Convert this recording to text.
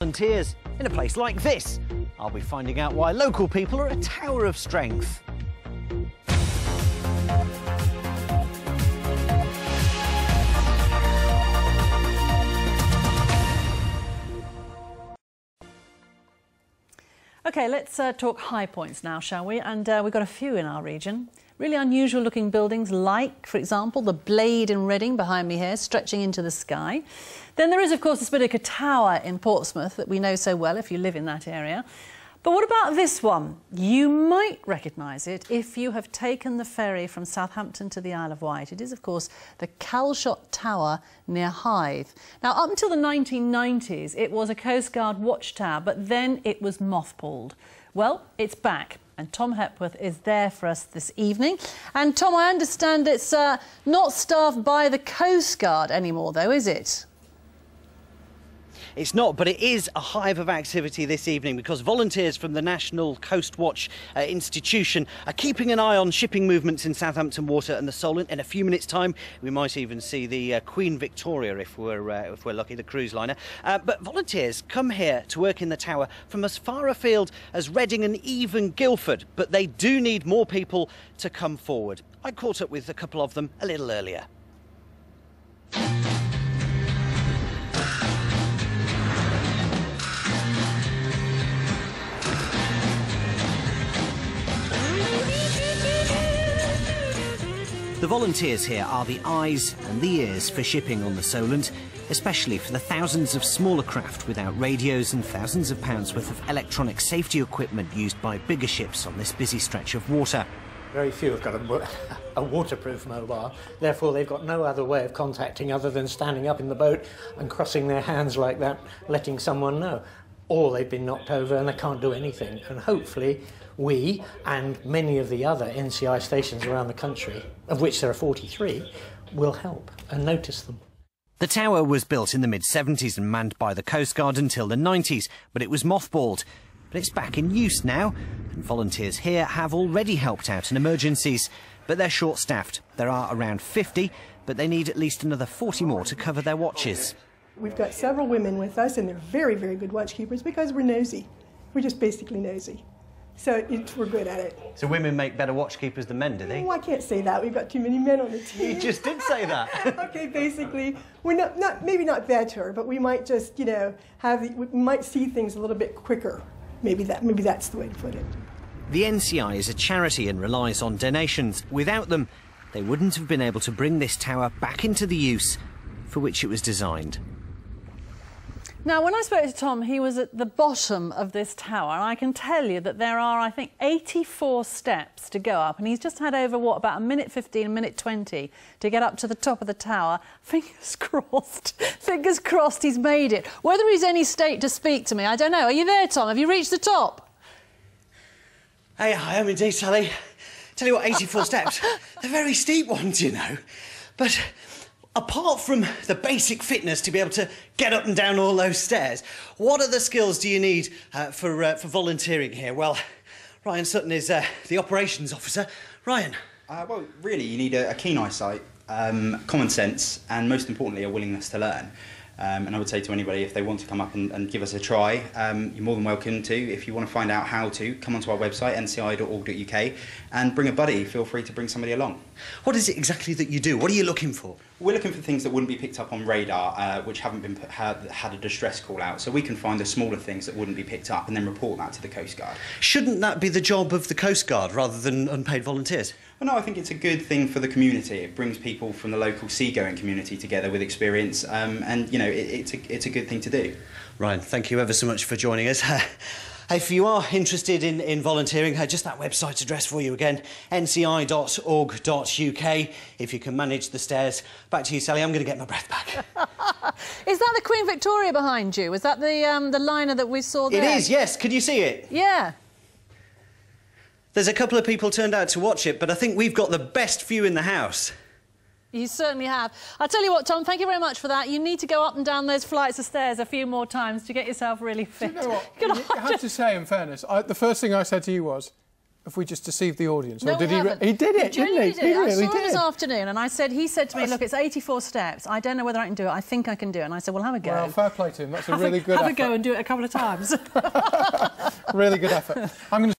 Volunteers in a place like this. I'll be finding out why local people are a tower of strength. OK, let's talk high points now, shall we? And we've got a few in our region. Really unusual looking buildings like, for example, the Blade in Reading behind me here, stretching into the sky. Then there is, of course, the Spinnaker Tower in Portsmouth that we know so well if you live in that area. But what about this one? You might recognise it if you have taken the ferry from Southampton to the Isle of Wight. It is, of course, the Calshot Tower near Hythe. Now, up until the 1990s, it was a Coast Guard watchtower, but then it was mothballed. Well, it's back. And Tom Hepworth is there for us this evening. And Tom, I understand it's not staffed by the Coast Guard anymore, though, is it? It's not, but it is a hive of activity this evening because volunteers from the National Coast Watch institution are keeping an eye on shipping movements in Southampton Water and the Solent. In a few minutes' time, we might even see the Queen Victoria, if we're lucky, the cruise liner. But volunteers come here to work in the tower from as far afield as Reading and even Guildford, but they do need more people to come forward. I caught up with a couple of them a little earlier. The volunteers here are the eyes and the ears for shipping on the Solent, especially for the thousands of smaller craft without radios and thousands of pounds worth of electronic safety equipment used by bigger ships on this busy stretch of water. Very few have got a waterproof mobile, therefore they've got no other way of contacting other than standing up in the boat and crossing their hands like that, letting someone know. Or they've been knocked over and they can't do anything. And hopefully we and many of the other NCI stations around the country, of which there are 43, will help and notice them. The tower was built in the mid-70s and manned by the Coast Guard until the 90s, but it was mothballed. But it's back in use now, and volunteers here have already helped out in emergencies. But they're short-staffed. There are around 50, but they need at least another 40 more to cover their watches. We've got several women with us, and they're very, very good watchkeepers because we're nosy. We're just basically nosy. So we're good at it. So women make better watchkeepers than men, do they? Oh, I can't say that. We've got too many men on the team. You just did say that. Okay, basically, we're maybe not better, but we might just, you know, we might see things a little bit quicker. Maybe that's the way to put it. The NCI is a charity and relies on donations. Without them, they wouldn't have been able to bring this tower back into the use for which it was designed. Now, when I spoke to Tom, he was at the bottom of this tower, and I can tell you that there are, I think, 84 steps to go up, and he's just had over, what, about a minute 15, a minute 20 to get up to the top of the tower. Fingers crossed he's made it. Whether he's any state to speak to me, I don't know. Are you there, Tom? Have you reached the top? Hey, I am indeed, Sally. Tell you what, 84 steps. They're very steep ones, you know. But apart from the basic fitness to be able to get up and down all those stairs, what other skills do you need for volunteering here? Well, Ryan Sutton is the operations officer. Ryan? Well, really, you need a keen eyesight, common sense, and most importantly, a willingness to learn. And I would say to anybody, if they want to come up and give us a try, you're more than welcome to. If you want to find out how to, come onto our website, nci.org.uk, and bring a buddy. Feel free to bring somebody along. What is it exactly that you do? What are you looking for? We're looking for things that wouldn't be picked up on radar, which haven't been had a distress call out. So we can find the smaller things that wouldn't be picked up and then report that to the Coast Guard. Shouldn't that be the job of the Coast Guard rather than unpaid volunteers? Well, no, I think it's a good thing for the community. It brings people from the local seagoing community together with experience, and you know, it's a good thing to do. Ryan, thank you ever so much for joining us. If you are interested in volunteering, just that website address for you again, nci.org.uk. If you can manage the stairs. Back to you, Sally. I'm going to get my breath back. Is that the Queen Victoria behind you? Is that the liner that we saw there? It is, yes. Can you see it? Yeah. There's a couple of people turned out to watch it, but I think we've got the best view in the house. You certainly have. I'll tell you what, Tom, thank you very much for that. You need to go up and down those flights of stairs a few more times to get yourself really fit. Do you know what? I have to say, in fairness, the first thing I said to you was, have we just deceived the audience? No, or did we he? haven't. He did it, didn't he? Did. I really saw him this did. afternoon, and he said to me, "Look, it's 84 steps. I don't know whether I can do it. I think I can do it." And I said, "Well, have a go." Well, fair play to him. That's a really good effort. Have a go and do it a couple of times. Really good effort. I'm going to